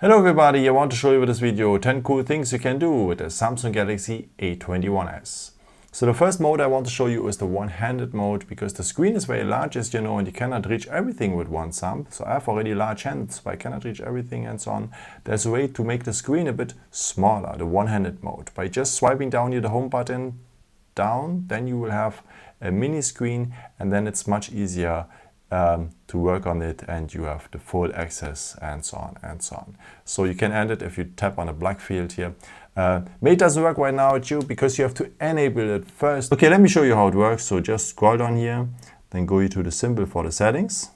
Hello everybody, I want to show you with this video 10 cool things you can do with the Samsung Galaxy A21s. So the first mode I want to show you is the one-handed mode, because the screen is very large, as you know, and you cannot reach everything with one thumb. So I have already large hands, so I cannot reach everything and so on. There's a way to make the screen a bit smaller, the one-handed mode. By just swiping down here the home button down, then you will have a mini screen, and then it's much easier to work on it, and you have the full access and so on and so on. So you can end it if you tap on a black field here. Maybe it doesn't work right now at you because you have to enable it first. Okay, let me show you how it works. So just scroll down here, then go to the symbol for the settings.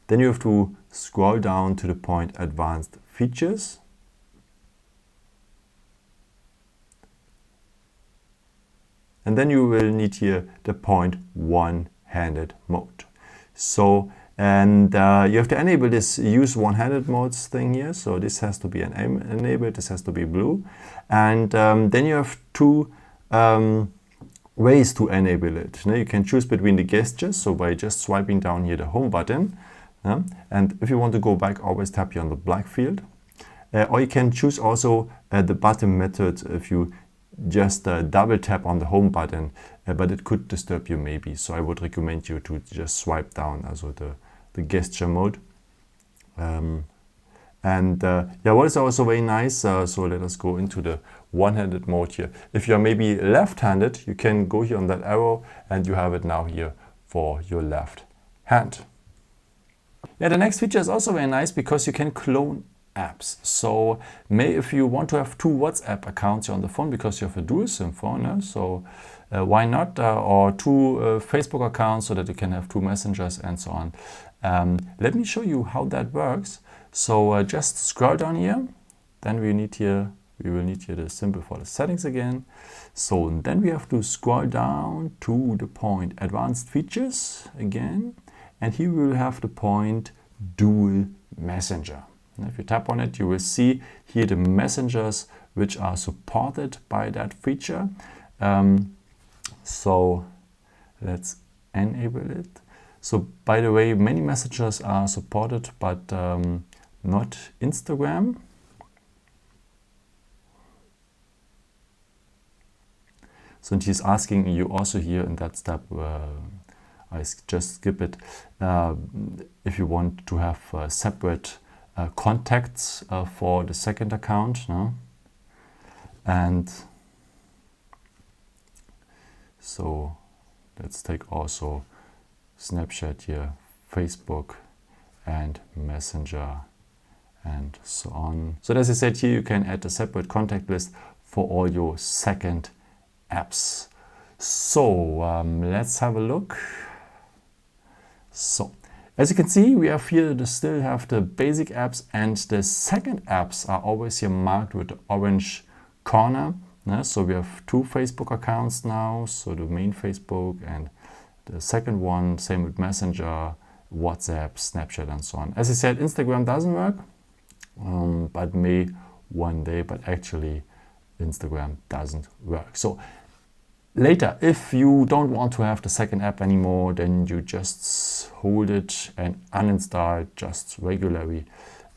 Then you have to scroll down to the point advanced features. And then you will need here the point one-handed mode. So, and you have to enable this use one-handed modes thing here. So this has to be enabled, this has to be blue. And then you have two ways to enable it. You can choose between the gestures, so by just swiping down here the home button. And if you want to go back, always tap here on the black field. Or you can choose also the button method if you just double tap on the home button, but it could disturb you maybe. So I would recommend you to just swipe down, also the gesture mode. Yeah, what is also very nice, so let us go into the one-handed mode here. If you're maybe left-handed, you can go here on that arrow and you have it now here for your left hand. Yeah, the next feature is also very nice because you can clone apps. So if you want to have two WhatsApp accounts on the phone because you have a dual SIM phone, so why not? Or two Facebook accounts so that you can have two messengers and so on. Let me show you how that works. So just scroll down here. Then we will need here the symbol for the settings again. So then we have to scroll down to the point advanced features again, and here we will have the point dual messenger. And if you tap on it, you will see here the messengers which are supported by that feature. So let's enable it. So by the way, many messengers are supported, but not Instagram. So he's asking you also here in that step, I just skip it, if you want to have separate contacts for the second account, and so let's take also Snapchat here, Facebook and Messenger and so on. So as I said here, you can add a separate contact list for all your second apps. So let's have a look. So as you can see, we have here still have the basic apps, and the second apps are always here marked with the orange corner. So we have two Facebook accounts now, so the main Facebook and the second one, same with Messenger, WhatsApp, Snapchat and so on. As I said, Instagram doesn't work, but may one day, but actually Instagram doesn't work. So later, if you don't want to have the second app anymore, then you just hold it and uninstall it just regularly.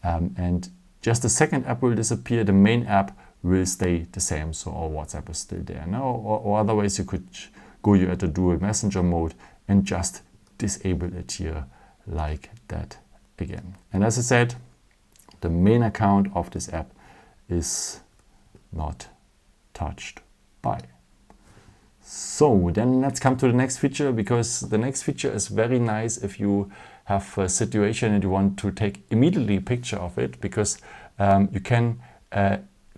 And just the second app will disappear, the main app will stay the same. So our WhatsApp is still there. Now, or otherwise you could go here at the dual messenger mode and just disable it here like that again. And as I said, the main account of this app is not touched by. So then let's come to the next feature, because the next feature is very nice if you have a situation and you want to take immediately a picture of it, because you can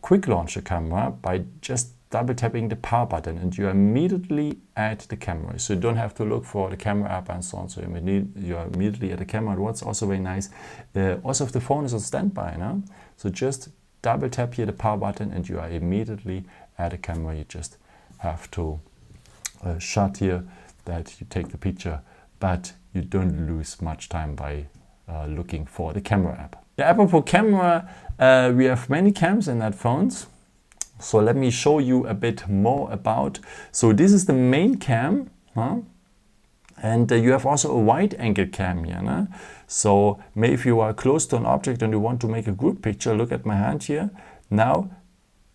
quick launch a camera by just double tapping the power button and you are immediately at the camera. So you don't have to look for the camera app and so on. So you are immediately at the camera. And what's also very nice, also if the phone is on standby, so just double tap here the power button and you are immediately at the camera. You just have to shut here that you take the picture, but you don't lose much time by looking for the camera app. Yeah, apropos camera, we have many cams in that phones. So let me show you a bit more about. So this is the main cam, And you have also a wide angle cam here. No? So maybe if you are close to an object and you want to make a group picture, look at my hand here. Now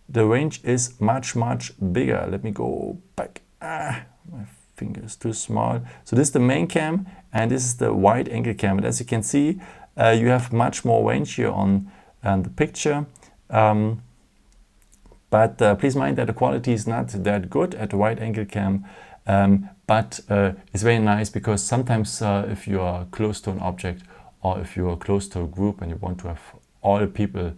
the range is much, much bigger. Let me go back. My finger is too small. So this is the main cam and this is the wide angle cam. And as you can see, you have much more range here on the picture. But please mind that the quality is not that good at the wide angle cam. But it's very nice because sometimes if you are close to an object or if you are close to a group and you want to have all the people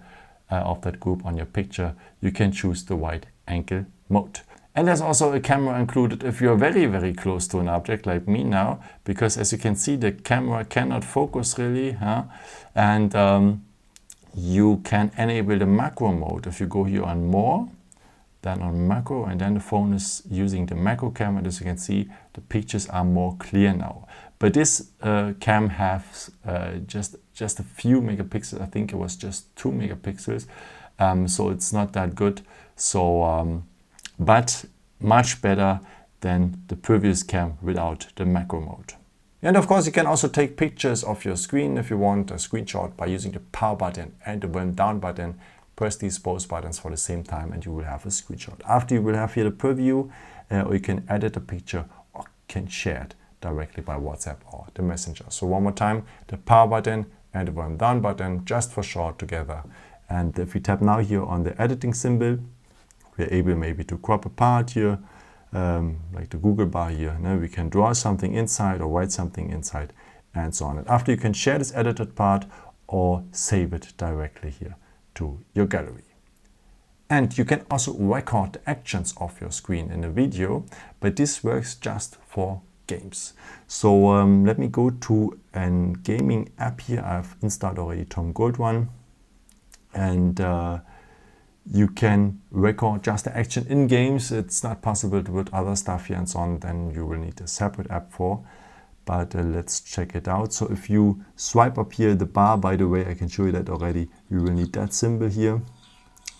of that group on your picture, you can choose the wide angle mode. And there's also a camera included if you're very, very close to an object like me now, because as you can see, the camera cannot focus really. And you can enable the macro mode. If you go here on more, then on macro, and then the phone is using the macro camera. As you can see, the pictures are more clear now. But this cam has just a few megapixels. I think it was just 2 megapixels. So it's not that good. So, but much better than the previous cam without the macro mode. And of course, you can also take pictures of your screen if you want a screenshot by using the power button and the volume down button. Press these both buttons for the same time and you will have a screenshot. After, you will have here the preview, or you can edit the picture or can share it directly by WhatsApp or the Messenger. So one more time, the power button and the volume down button just for short together. And if we tap now here on the editing symbol, we're able maybe to crop a part here, like the Google bar here. Now we can draw something inside or write something inside and so on. And after, you can share this edited part or save it directly here to your gallery. And you can also record the actions of your screen in a video, but this works just for games. So let me go to a gaming app here. I've installed already Tom Gold one, and you can record just the action in games. It's not possible to put other stuff here and so on, then you will need a separate app for. But let's check it out. So if you swipe up here the bar, by the way, I can show you that already, you will need that symbol here.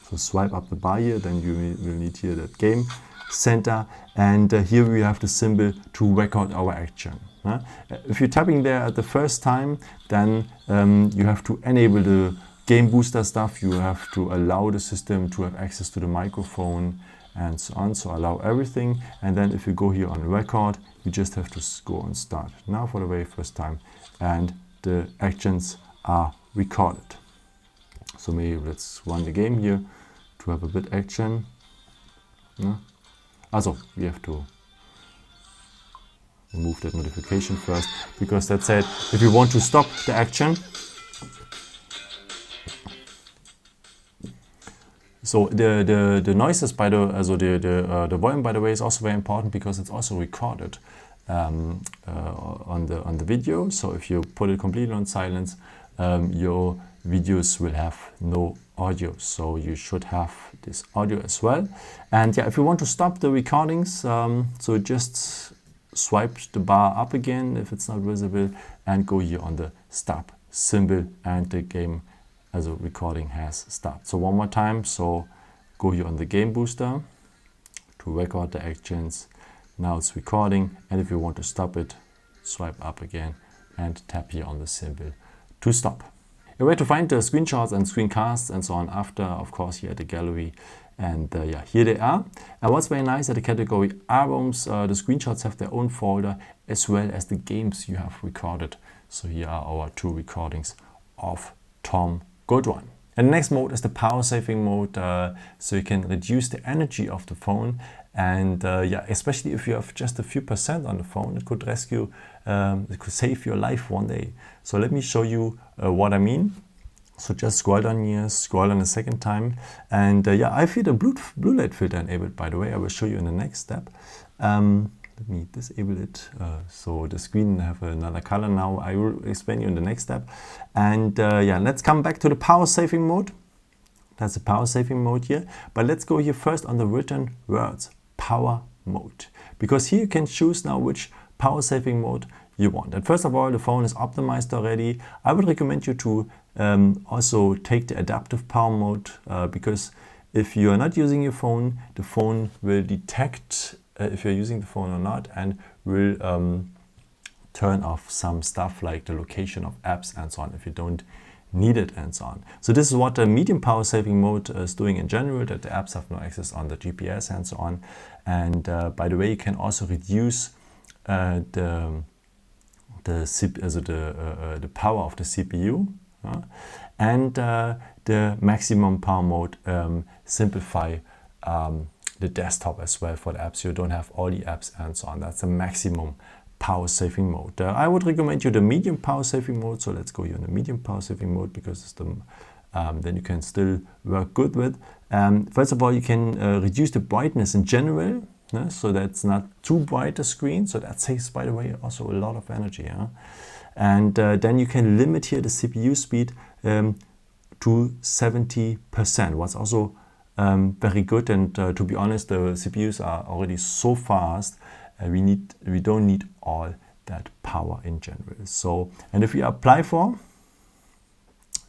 So swipe up the bar here, then you will need here that game center. And here we have the symbol to record our action. If you're tapping there at the first time, then you have to enable the game booster stuff. You have to allow the system to have access to the microphone and so on. So allow everything. And then if you go here on record, you just have to go on start now for the very first time, and the actions are recorded. So maybe let's run the game here to have a bit action. Also, we have to remove that notification first, because that said, if you want to stop the action, so the noises by the volume, by the way, is also very important because it's also recorded on the video. So if you put it completely on silence, your videos will have no audio. So you should have this audio as well. And yeah, if you want to stop the recordings, so just swipe the bar up again if it's not visible, and go here on the stop symbol, and the game as a recording has stopped. So one more time, so go here on the game booster to record the actions. Now it's recording, and if you want to stop it, swipe up again and tap here on the symbol to stop. A way to find the screenshots and screencasts and so on after, of course, here at the gallery. And yeah, here they are. And what's very nice at the category albums, the screenshots have their own folder as well as the games you have recorded. So here are our 2 recordings of Tom Gold one. And the next mode is the power saving mode, so you can reduce the energy of the phone. And yeah, especially if you have just a few % on the phone, it could rescue, it could save your life one day. So let me show you what I mean. So just scroll down here, scroll on a second time. And yeah, I feel the blue light filter enabled, by the way. I will show you in the next step. Let me disable it, so the screen have another color now. I will explain you in the next step. And yeah, let's come back to the power saving mode. That's the power saving mode here. But let's go here first on the written words, power mode. Because here you can choose now which power saving mode you want. And first of all, the phone is optimized already. I would recommend you to also take the adaptive power mode, because if you are not using your phone, the phone will detect if you're using the phone or not, and will turn off some stuff like the location of apps and so on if you don't need it and so on. So this is what the medium power saving mode is doing in general, that the apps have no access on the GPS and so on. And by the way, you can also reduce the power of the CPU, and the maximum power mode simplify the desktop as well for the apps. You don't have all the apps and so on. That's the maximum power saving mode. I would recommend you the medium power saving mode. So let's go here in the medium power saving mode, because it's the then you can still work good with. First of all, you can reduce the brightness in general, so that's not too bright a screen. So that saves, by the way, also a lot of energy. And then you can limit here the CPU speed to 70%. What's also very good, and to be honest, the CPUs are already so fast. We don't need all that power in general. So, and if you apply for,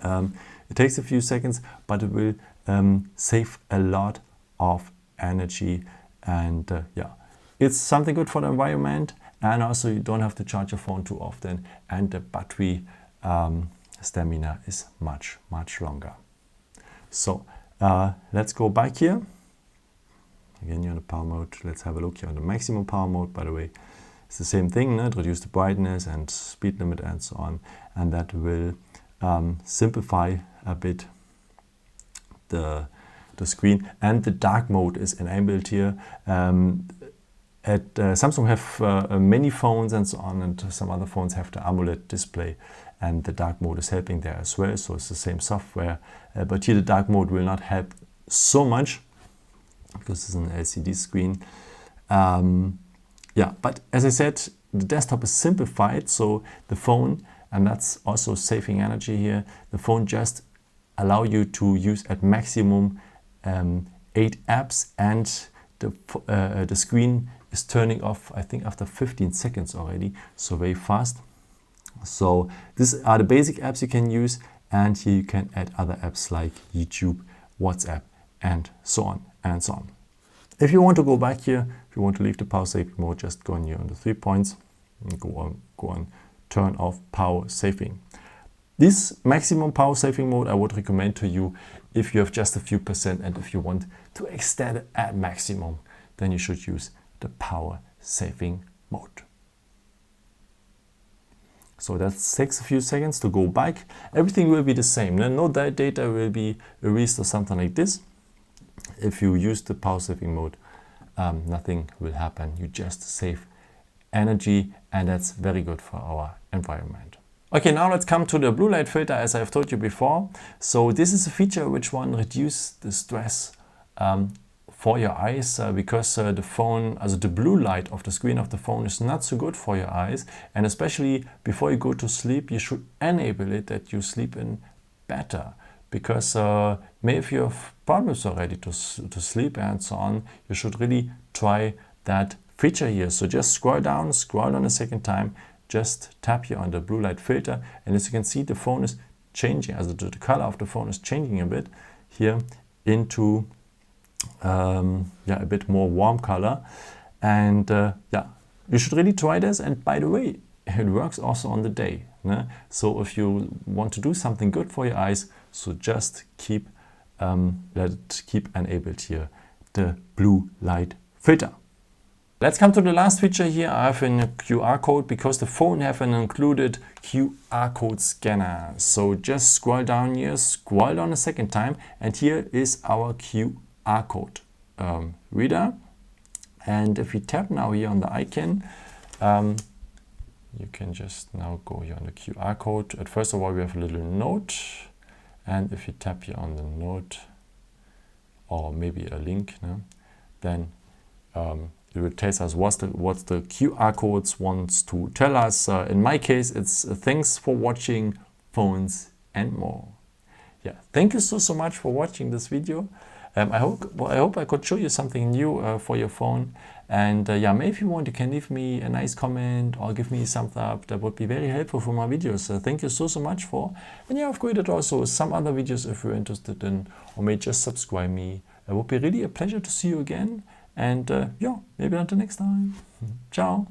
it takes a few seconds, but it will save a lot of energy, and yeah, it's something good for the environment, and also you don't have to charge your phone too often, and the battery stamina is much longer. So let's go back here. Again, you're on the power mode. Let's have a look here on the maximum power mode. By the way, it's the same thing, reduce the brightness and speed limit and so on, and that will simplify a bit the screen. And the dark mode is enabled here. Samsung have many phones and so on, and some other phones have the AMOLED display, and the dark mode is helping there as well. So it's the same software, but here the dark mode will not help so much because it's an LCD screen. Yeah, but as I said, the desktop is simplified, so the phone, and that's also saving energy here, the phone just allow you to use at maximum 8 apps, and the screen is turning off, I think, after 15 seconds already, so very fast. So these are the basic apps you can use, and here you can add other apps like YouTube, WhatsApp, and so on and so on. If you want to go back here, if you want to leave the power saving mode, just go on here on the 3 points and go on turn off power saving. This maximum power saving mode I would recommend to you if you have just a few percent, and if you want to extend it at maximum, then you should use the power saving mode. So that takes a few seconds to go back. Everything will be the same. No data will be erased or something like this. If you use the power saving mode, nothing will happen. You just save energy, and that's very good for our environment. Okay, now let's come to the blue light filter, as I've told you before. So this is a feature which reduces the stress for your eyes, because the phone, the blue light of the screen of the phone is not so good for your eyes, and especially before you go to sleep, you should enable it that you sleep in better, because maybe if you have problems already to sleep and so on, you should really try that feature here. So just scroll down a second time, just tap here on the blue light filter, and as you can see, the phone is changing, the color of the phone is changing a bit here into a bit more warm color, and yeah, you should really try this. And by the way, it works also on the day. So if you want to do something good for your eyes, so just keep enabled here the blue light filter. Let's come to the last feature here. I have a QR code, because the phone have an included QR code scanner. So just scroll down here, scroll down a second time, and here is our QR code reader. And if we tap now here on the icon, you can just now go here on the QR code. At first of all, we have a little note, and if you tap here on the note, or maybe a link, then it will tell us what the QR codes wants to tell us. In my case, it's thanks for watching Phones and More. Yeah, thank you so much for watching this video. I hope I could show you something new for your phone. And yeah, maybe if you want, you can leave me a nice comment or give me a thumbs up. That would be very helpful for my videos. Thank you so much for. And yeah, I've created also some other videos if you're interested in, or may just subscribe me. It would be really a pleasure to see you again. And yeah, maybe until next time. Ciao.